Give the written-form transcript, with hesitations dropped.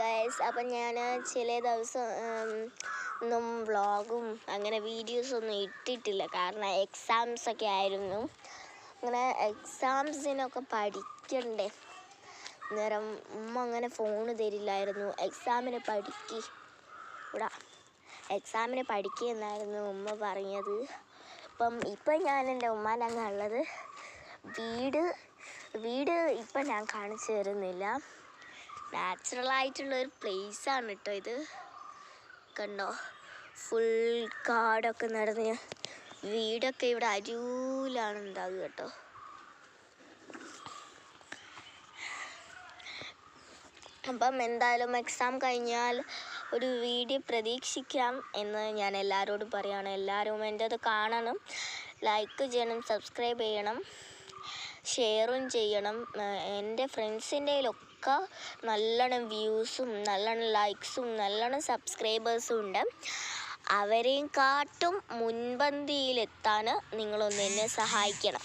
Guys, അപ്പം ഞാൻ ചില ദിവസം ഒന്നും വ്ളോഗും അങ്ങനെ വീഡിയോസൊന്നും ഇട്ടിട്ടില്ല. കാരണം എക്സാംസൊക്കെ ആയിരുന്നു. അങ്ങനെ എക്സാംസിനൊക്കെ പഠിക്കണ്ടേ. അന്നേരം ഉമ്മ അങ്ങനെ ഫോണ് തരില്ലായിരുന്നു. എക്സാമിന് പഠിക്കുകയെന്നായിരുന്നു ഉമ്മ പറഞ്ഞത്. ഇപ്പം ഞാൻ എൻ്റെ ഉമ്മാൻ്റെ അങ്ങ് ഉള്ളത്. വീട് ഇപ്പം ഞാൻ കാണിച്ചു തരുന്നില്ല. നാച്ചുറലായിട്ടുള്ളൊരു പ്ലേസാണ് കേട്ടോ ഇത്. കണ്ടോ, ഫുൾ കാടൊക്കെ നടന്ന് വീടൊക്കെ ഇവിടെ അരൂലാണ് ഉണ്ടാവുക കേട്ടോ. അപ്പം എന്തായാലും എക്സാം കഴിഞ്ഞാൽ ഒരു വീഡിയോ പ്രതീക്ഷിക്കാം എന്ന് ഞാൻ എല്ലാവരോടും പറയുകയാണ്. എല്ലാവരും എൻ്റെത് കാണണം, ലൈക്ക് ചെയ്യണം, സബ്സ്ക്രൈബ് ചെയ്യണം, ഷെയറും ചെയ്യണം. എൻ്റെ ഫ്രണ്ട്സിൻ്റെയിലൊക്കെ നല്ലോണം വ്യൂസും നല്ലോണം ലൈക്സും നല്ലോണം സബ്സ്ക്രൈബേഴ്സും ഉണ്ട്. അവരെയും കാട്ടും മുൻപന്തിയിലെത്താൻ നിങ്ങളൊന്ന് എന്നെ സഹായിക്കണം.